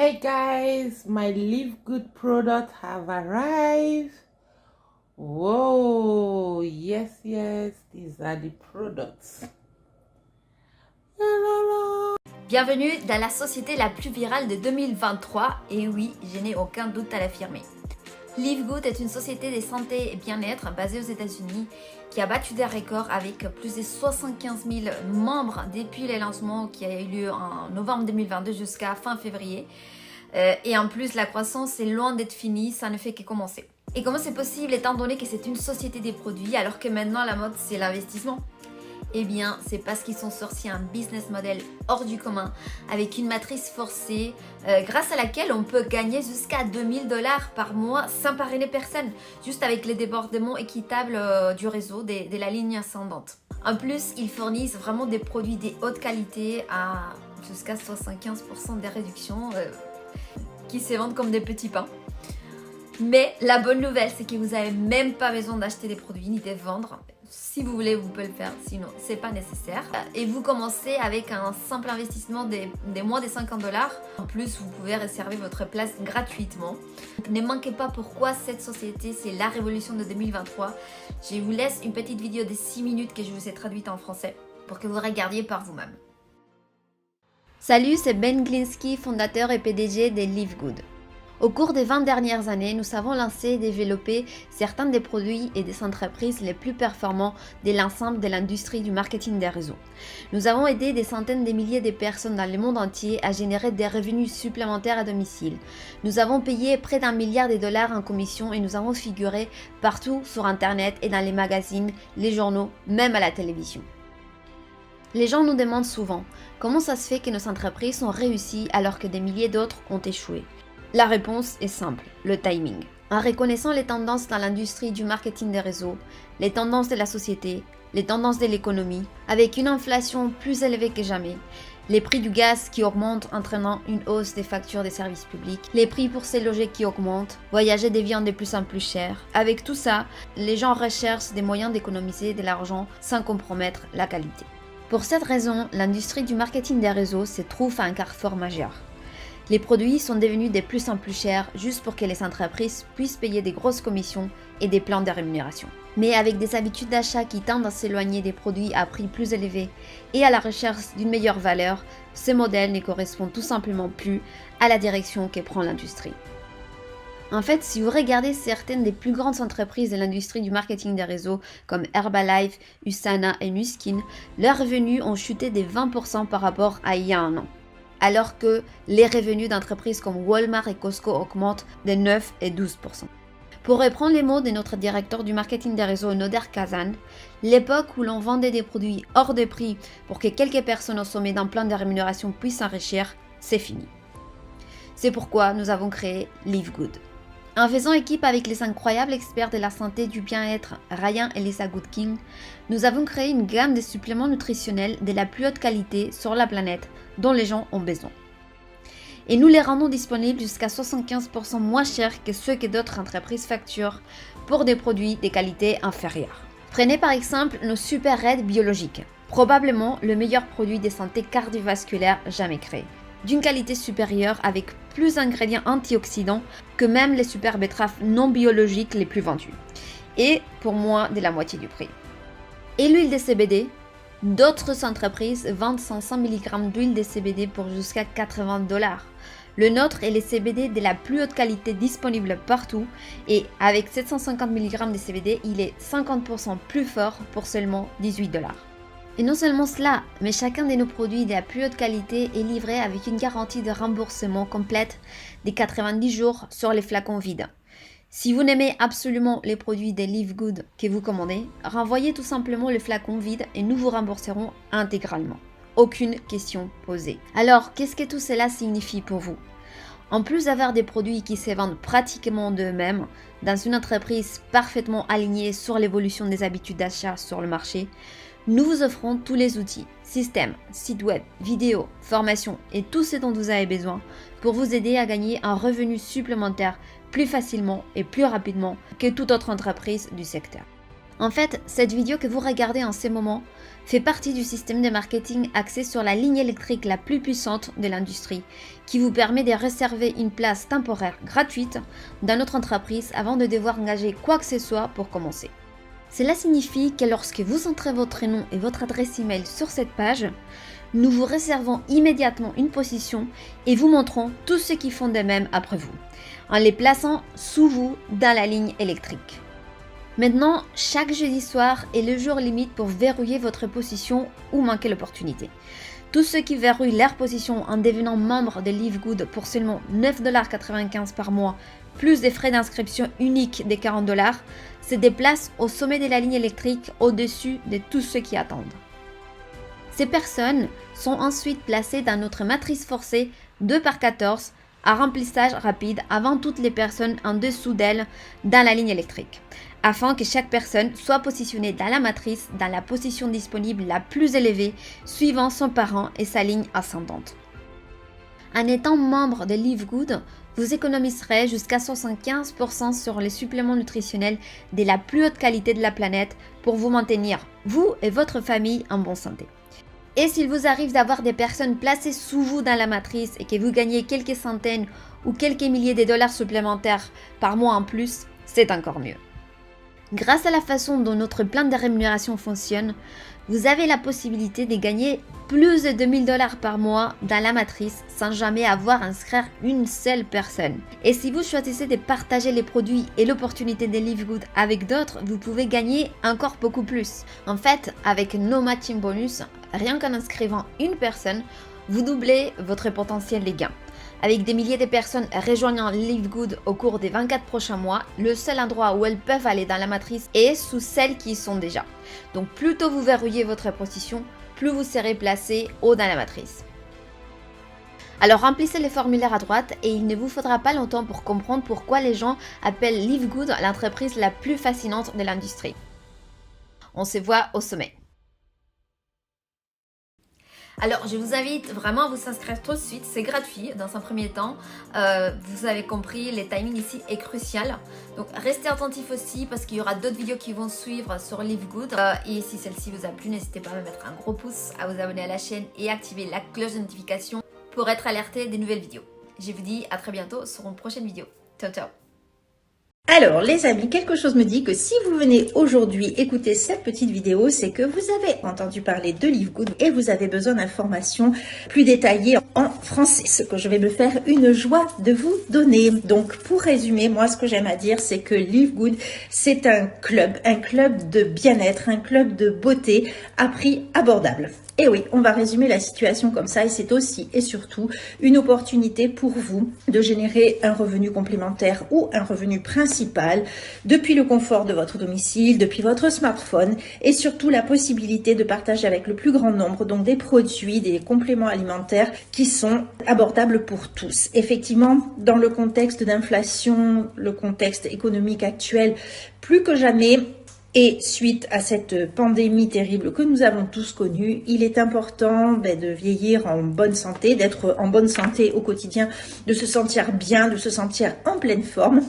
Hey guys, my Live Good product have arrived. Whoa, yes, these are the products. La, la, la. Bienvenue dans la société la plus virale de 2023, et oui, je n'ai aucun doute à l'affirmer. Live Good est une société de santé et bien-être basée aux États-Unis qui a battu des records avec plus de 75 000 membres depuis le lancement qui a eu lieu en novembre 2022 jusqu'à fin février. Et en plus, la croissance est loin d'être finie, ça ne fait que commencer. Et comment c'est possible étant donné que c'est une société des produits alors que maintenant la mode c'est l'investissement? Eh bien, c'est parce qu'ils sont sortis un business model hors du commun avec une matrice forcée grâce à laquelle on peut gagner jusqu'à 2000 $ par mois sans parrainer personne, juste avec les débordements équitables du réseau de la ligne ascendante. En plus, ils fournissent vraiment des produits de haute qualité à jusqu'à 75% des réductions qui se vendent comme des petits pains. Mais la bonne nouvelle, c'est que vous n'avez même pas besoin d'acheter des produits ni de les vendre. Si vous voulez, vous pouvez le faire, sinon c'est pas nécessaire. Et vous commencez avec un simple investissement des moins de 50 $. En plus, vous pouvez réserver votre place gratuitement. Ne manquez pas pourquoi cette société, c'est la révolution de 2023. Je vous laisse une petite vidéo de 6 minutes que je vous ai traduite en français pour que vous regardiez par vous-même. Salut, c'est Ben Glinsky, fondateur et PDG de Live Good. Au cours des 20 dernières années, nous avons lancé et développé certains des produits et des entreprises les plus performants de l'ensemble de l'industrie du marketing des réseaux. Nous avons aidé des centaines de milliers de personnes dans le monde entier à générer des revenus supplémentaires à domicile. Nous avons payé près d'1 milliard de dollars en commission et nous avons figuré partout sur Internet et dans les magazines, les journaux, même à la télévision. Les gens nous demandent souvent comment ça se fait que nos entreprises ont réussi alors que des milliers d'autres ont échoué. La réponse est simple, le timing. En reconnaissant les tendances dans l'industrie du marketing des réseaux, les tendances de la société, les tendances de l'économie, avec une inflation plus élevée que jamais, les prix du gaz qui augmentent entraînant une hausse des factures des services publics, les prix pour se loger qui augmentent, voyager devient de plus en plus cher. Avec tout ça, les gens recherchent des moyens d'économiser de l'argent sans compromettre la qualité. Pour cette raison, l'industrie du marketing des réseaux se trouve à un carrefour majeur. Les produits sont devenus de plus en plus chers juste pour que les entreprises puissent payer des grosses commissions et des plans de rémunération. Mais avec des habitudes d'achat qui tendent à s'éloigner des produits à prix plus élevés et à la recherche d'une meilleure valeur, ce modèle ne correspond tout simplement plus à la direction que prend l'industrie. En fait, si vous regardez certaines des plus grandes entreprises de l'industrie du marketing des réseaux comme Herbalife, USANA et Nu Skin, leurs revenus ont chuté de 20% par rapport à il y a un an, alors que les revenus d'entreprises comme Walmart et Costco augmentent de 9 et 12%. Pour reprendre les mots de notre directeur du marketing des réseaux, Noder Kazan, l'époque où l'on vendait des produits hors de prix pour que quelques personnes au sommet d'un plan de rémunération puissent s'enrichir, c'est fini. C'est pourquoi nous avons créé Live Good. En faisant équipe avec les incroyables experts de la santé et du bien-être Ryan et Lisa Goodkin, nous avons créé une gamme de suppléments nutritionnels de la plus haute qualité sur la planète dont les gens ont besoin. Et nous les rendons disponibles jusqu'à 75% moins chers que ceux que d'autres entreprises facturent pour des produits de qualité inférieure. Prenez par exemple nos Super Red biologiques, probablement le meilleur produit de santé cardiovasculaire jamais créé, d'une qualité supérieure avec plus d'ingrédients antioxydants que même les super betteraves non biologiques les plus vendus, et pour moins de la moitié du prix. Et l'huile de CBD, d'autres entreprises vendent 500 mg d'huile de CBD pour jusqu'à 80 $. Le nôtre est le CBD de la plus haute qualité disponible partout, et avec 750 mg de CBD, il est 50% plus fort pour seulement 18 $. Et non seulement cela, mais chacun de nos produits de la plus haute qualité est livré avec une garantie de remboursement complète de 90 jours sur les flacons vides. Si vous n'aimez absolument les produits de Live Good que vous commandez, renvoyez tout simplement le flacon vide et nous vous rembourserons intégralement. Aucune question posée. Alors, qu'est-ce que tout cela signifie pour vous? En plus d'avoir des produits qui se vendent pratiquement d'eux-mêmes, dans une entreprise parfaitement alignée sur l'évolution des habitudes d'achat sur le marché, nous vous offrons tous les outils, systèmes, sites web, vidéos, formations et tout ce dont vous avez besoin pour vous aider à gagner un revenu supplémentaire plus facilement et plus rapidement que toute autre entreprise du secteur. En fait, cette vidéo que vous regardez en ce moment fait partie du système de marketing axé sur la ligne électrique la plus puissante de l'industrie, qui vous permet de réserver une place temporaire gratuite dans notre entreprise avant de devoir engager quoi que ce soit pour commencer. Cela signifie que lorsque vous entrez votre nom et votre adresse email sur cette page, nous vous réservons immédiatement une position et vous montrons tous ceux qui font de même après vous, en les plaçant sous vous dans la ligne électrique. Maintenant, chaque jeudi soir est le jour limite pour verrouiller votre position ou manquer l'opportunité. Tous ceux qui verrouillent leur position en devenant membre de Live Good pour seulement 9,95$ par mois, plus des frais d'inscription uniques de 40$, se déplacent au sommet de la ligne électrique au-dessus de tous ceux qui attendent. Ces personnes sont ensuite placées dans notre matrice forcée 2x14 à remplissage rapide avant toutes les personnes en dessous d'elles dans la ligne électrique, afin que chaque personne soit positionnée dans la matrice dans la position disponible la plus élevée suivant son parent et sa ligne ascendante. En étant membre de Live Good, vous économiserez jusqu'à 75% sur les suppléments nutritionnels de la plus haute qualité de la planète pour vous maintenir, vous et votre famille, en bonne santé. Et s'il vous arrive d'avoir des personnes placées sous vous dans la matrice et que vous gagnez quelques centaines ou quelques milliers de dollars supplémentaires par mois en plus, c'est encore mieux. Grâce à la façon dont notre plan de rémunération fonctionne, vous avez la possibilité de gagner plus de 2000$ par mois dans la matrice sans jamais avoir à inscrire une seule personne. Et si vous choisissez de partager les produits et l'opportunité de Live Good avec d'autres, vous pouvez gagner encore beaucoup plus. En fait, avec nos matching bonus, rien qu'en inscrivant une personne, vous doublez votre potentiel de gains. Avec des milliers de personnes rejoignant Live Good au cours des 24 prochains mois, le seul endroit où elles peuvent aller dans la matrice est sous celles qui y sont déjà. Donc plus tôt vous verrouillez votre position, plus vous serez placé haut dans la matrice. Alors remplissez les formulaires à droite et il ne vous faudra pas longtemps pour comprendre pourquoi les gens appellent Live Good l'entreprise la plus fascinante de l'industrie. On se voit au sommet. Alors, je vous invite vraiment à vous inscrire tout de suite, c'est gratuit dans un premier temps. Vous avez compris, le timing ici est crucial. Donc, restez attentifs aussi parce qu'il y aura d'autres vidéos qui vont suivre sur Live Good. Et si celle-ci vous a plu, n'hésitez pas à me mettre un gros pouce, à vous abonner à la chaîne et activer la cloche de notification pour être alerté des nouvelles vidéos. Je vous dis à très bientôt sur une prochaine vidéo. Ciao, ciao! Alors les amis, quelque chose me dit que si vous venez aujourd'hui écouter cette petite vidéo, c'est que vous avez entendu parler de Live Good et vous avez besoin d'informations plus détaillées en français, ce que je vais me faire une joie de vous donner. Donc pour résumer, moi ce que j'aime à dire, c'est que Live Good, c'est un club de bien-être, un club de beauté à prix abordable. Et oui, on va résumer la situation comme ça et c'est aussi et surtout une opportunité pour vous de générer un revenu complémentaire ou un revenu principal depuis le confort de votre domicile, depuis votre smartphone et surtout la possibilité de partager avec le plus grand nombre donc des produits, des compléments alimentaires qui sont abordables pour tous. Effectivement, dans le contexte d'inflation, le contexte économique actuel, plus que jamais, et suite à cette pandémie terrible que nous avons tous connue, il est important de vieillir en bonne santé, d'être en bonne santé au quotidien, de se sentir bien, de se sentir en pleine forme.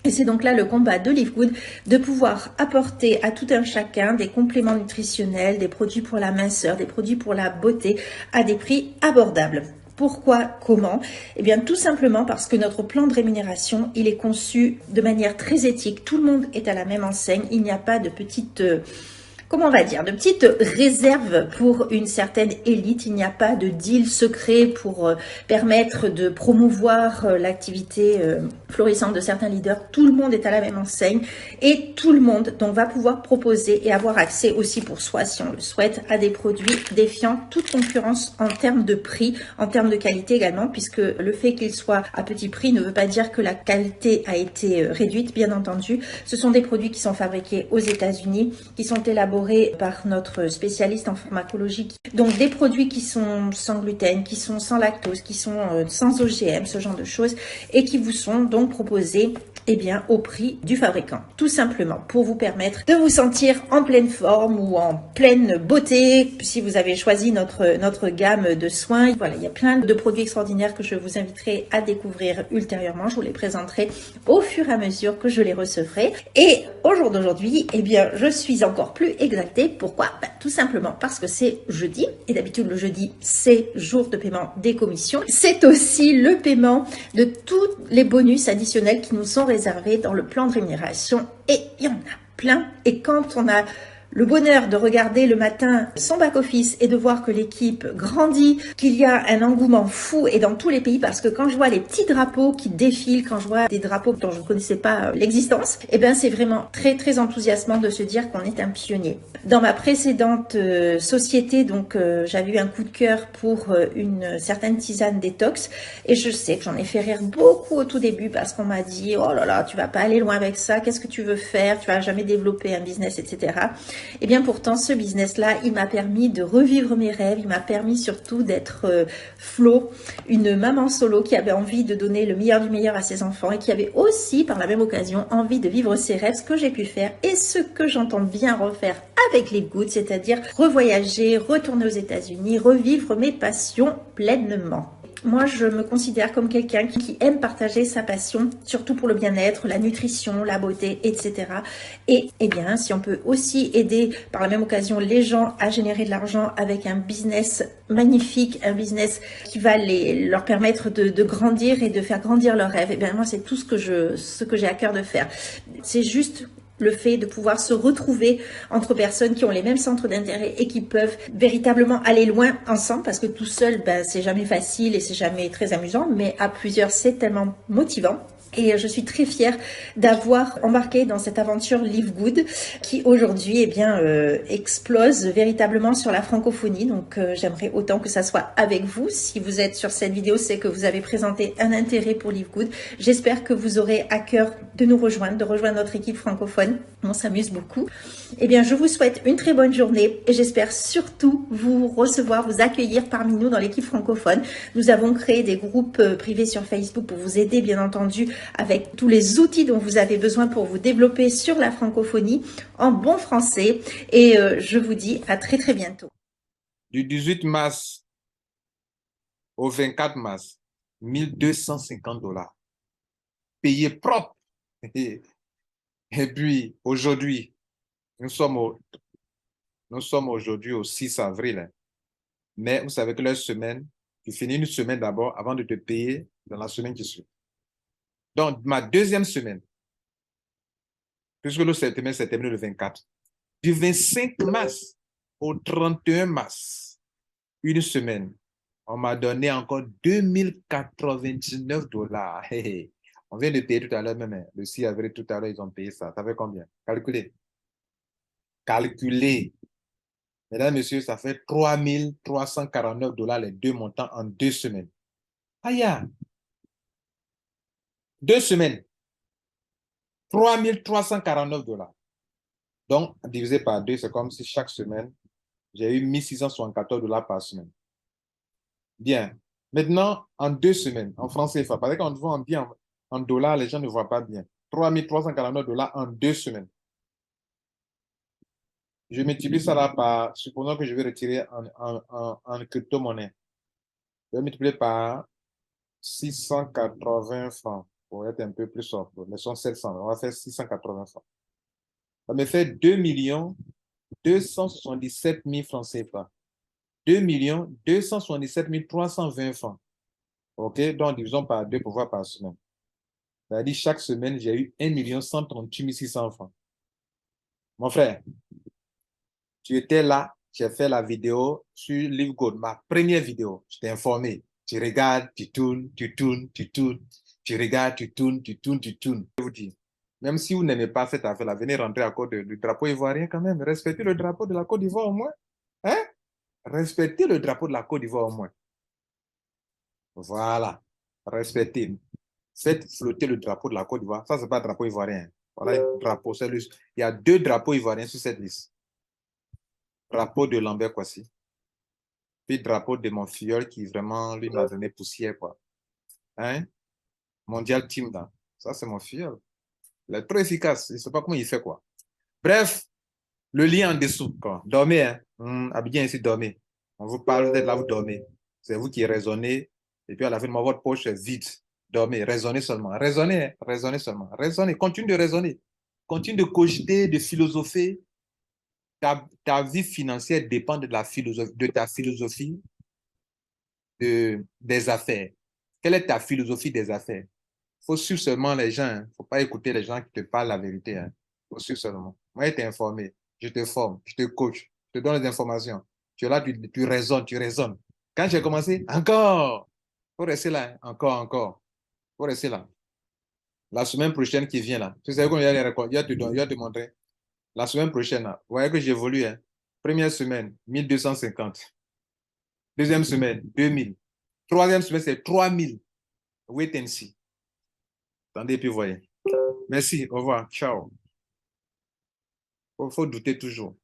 Et c'est donc là le combat de Live Good, de pouvoir apporter à tout un chacun des compléments nutritionnels, des produits pour la minceur, des produits pour la beauté à des prix abordables. Pourquoi? Comment? Eh bien, tout simplement parce que notre plan de rémunération, il est conçu de manière très éthique. Tout le monde est à la même enseigne. Il n'y a pas de petite... comment on va dire, de petites réserves pour une certaine élite. Il n'y a pas de deal secret pour permettre de promouvoir l'activité florissante de certains leaders. Tout le monde est à la même enseigne et tout le monde donc va pouvoir proposer et avoir accès aussi pour soi, si on le souhaite, à des produits défiant toute concurrence en termes de prix, en termes de qualité également, puisque le fait qu'ils soient à petit prix ne veut pas dire que la qualité a été réduite, bien entendu. Ce sont des produits qui sont fabriqués aux États-Unis, qui sont élaborés élaborés par notre spécialiste en pharmacologie. Donc des produits qui sont sans gluten, qui sont sans lactose, qui sont sans OGM, ce genre de choses, et qui vous sont donc proposés au prix du fabricant, tout simplement pour vous permettre de vous sentir en pleine forme ou en pleine beauté si vous avez choisi notre gamme de soins. Voilà, il y a plein de produits extraordinaires que je vous inviterai à découvrir ultérieurement. Je vous les présenterai au fur et à mesure que je les recevrai. Et au jour d'aujourd'hui, je suis encore plus exaltée. Pourquoi? Tout simplement parce que c'est jeudi, et d'habitude le jeudi, c'est jour de paiement des commissions. C'est aussi le paiement de tous les bonus additionnels qui nous sont réservés dans le plan de rémunération, et il y en a plein. Et quand on a le bonheur de regarder le matin son back-office et de voir que l'équipe grandit, qu'il y a un engouement fou et dans tous les pays, parce que quand je vois les petits drapeaux qui défilent, quand je vois des drapeaux dont je ne connaissais pas l'existence, c'est vraiment très très enthousiasmant de se dire qu'on est un pionnier. Dans ma précédente société, j'avais eu un coup de cœur pour une certaine tisane détox, et je sais que j'en ai fait rire beaucoup au tout début parce qu'on m'a dit « Oh là là, tu vas pas aller loin avec ça, qu'est-ce que tu veux faire, tu vas jamais développer un business, etc. » Pourtant, ce business-là, il m'a permis de revivre mes rêves. Il m'a permis surtout d'être Flo, une maman solo qui avait envie de donner le meilleur du meilleur à ses enfants et qui avait aussi, par la même occasion, envie de vivre ses rêves, ce que j'ai pu faire et ce que j'entends bien refaire avec Live Good, c'est-à-dire revoyager, retourner aux États-Unis, revivre mes passions pleinement. Moi, je me considère comme quelqu'un qui aime partager sa passion, surtout pour le bien-être, la nutrition, la beauté, etc. Et si on peut aussi aider par la même occasion les gens à générer de l'argent avec un business magnifique, un business qui va leur permettre de grandir et de faire grandir leurs rêves, moi, c'est tout ce que j'ai à cœur de faire. C'est juste le fait de pouvoir se retrouver entre personnes qui ont les mêmes centres d'intérêt et qui peuvent véritablement aller loin ensemble, parce que tout seul, c'est jamais facile et c'est jamais très amusant, mais à plusieurs, c'est tellement motivant. Et je suis très fière d'avoir embarqué dans cette aventure Live Good qui aujourd'hui explose véritablement sur la francophonie. Donc j'aimerais autant que ça soit avec vous. Si vous êtes sur cette vidéo, c'est que vous avez présenté un intérêt pour Live Good. J'espère que vous aurez à cœur de nous rejoindre, de rejoindre notre équipe francophone. On s'amuse beaucoup. Je vous souhaite une très bonne journée et j'espère surtout vous recevoir, vous accueillir parmi nous dans l'équipe francophone. Nous avons créé des groupes privés sur Facebook pour vous aider, bien entendu, avec tous les outils dont vous avez besoin pour vous développer sur la francophonie en bon français. Et je vous dis à très très bientôt. Du 18 mars au 24 mars, 1250 $. Payé propre. Et puis aujourd'hui, nous sommes aujourd'hui au 6 avril. Mais vous savez que la semaine, tu finis une semaine d'abord avant de te payer dans la semaine qui suit. Donc, ma deuxième semaine, puisque le septembre s'est terminé le 24, du 25 mars au 31 mars, une semaine, on m'a donné encore 2099 $. Hey, hey. On vient de payer tout à l'heure même, le 6 avril, tout à l'heure, ils ont payé ça. Ça fait combien? Calculez. Calculez. Mesdames, messieurs, ça fait 3349 $ les deux montants en 2 semaines. Aïe! 2 semaines. 3349 $. Donc, divisé par 2, c'est comme si chaque semaine, j'ai eu 1674 $ par semaine. Bien. Maintenant, en 2 semaines, en français, parce que quand on voit bien en dollars, les gens ne voient pas bien. 3349 $ en 2 semaines. Je multiplie ça là par, supposons que je vais retirer en crypto-monnaie. Je vais multiplier par 680 francs pour être un peu plus sobre. Mais sont 700, on va faire 680 francs. Ça me fait 2 277 000 francs CFA. 2 277 320 francs. OK? Donc, divisons par 2 pour voir par semaine. C'est-à-dire, chaque semaine, j'ai eu 1 138 600 francs. Mon frère, tu étais là, j'ai fait la vidéo sur Live Good, ma première vidéo. Je t'ai informé. Tu regardes, tu tournes, tu tournes, tu tournes. Tu regardes, tu tournes, tu tournes, tu tournes. Je vous dis, même si vous n'aimez pas cette affaire-là, venez rentrer à cause du drapeau ivoirien quand même. Respectez le drapeau de la Côte d'Ivoire au moins. Hein? Respectez le drapeau de la Côte d'Ivoire au moins. Voilà. Respectez. Faites flotter le drapeau de la Côte d'Ivoire. Ça, c'est pas le drapeau ivoirien. Voilà, le drapeau. Il y a 2 drapeaux ivoiriens sur cette liste. Drapeau de Lambert Kwasi. Puis drapeau de mon filleul qui vraiment, lui, m'a donné poussière, quoi. Hein? Mondial Team, là. Ça, c'est mon filleul. Il est très efficace. Je ne sais pas comment il fait, quoi. Bref, le lien en dessous, quoi. Dormez, hein. Abidjan ici, dormez. On vous parle d'être là, vous dormez. C'est vous qui raisonnez. Et puis à la fin de mois, votre poche est vide. Dormez, raisonnez seulement. Raisonnez, hein. Raisonnez seulement. Raisonnez, continue de raisonner. Continue de cogiter, de philosopher. Ta vie financière dépend de ta philosophie des affaires. Quelle est ta philosophie des affaires? Il faut suivre seulement les gens. Il ne faut pas écouter les gens qui te parlent la vérité. Il faut suivre seulement. Moi, je t'ai informé. Je te forme. Je te coach. Je te donne les informations. Tu es là, tu raisonnes, tu raisonnes. Quand j'ai commencé, encore. Il faut rester là. Encore, encore. Il faut rester là. La semaine prochaine qui vient là, tu sais qu'on va te montrer. La semaine prochaine, là, vous voyez que j'évolue. Hein. Première semaine, 1250. Deuxième semaine, 2000. Troisième semaine, c'est 3000. Wait and see. Attendez, puis voyez. Merci, au revoir, ciao. Faut douter toujours.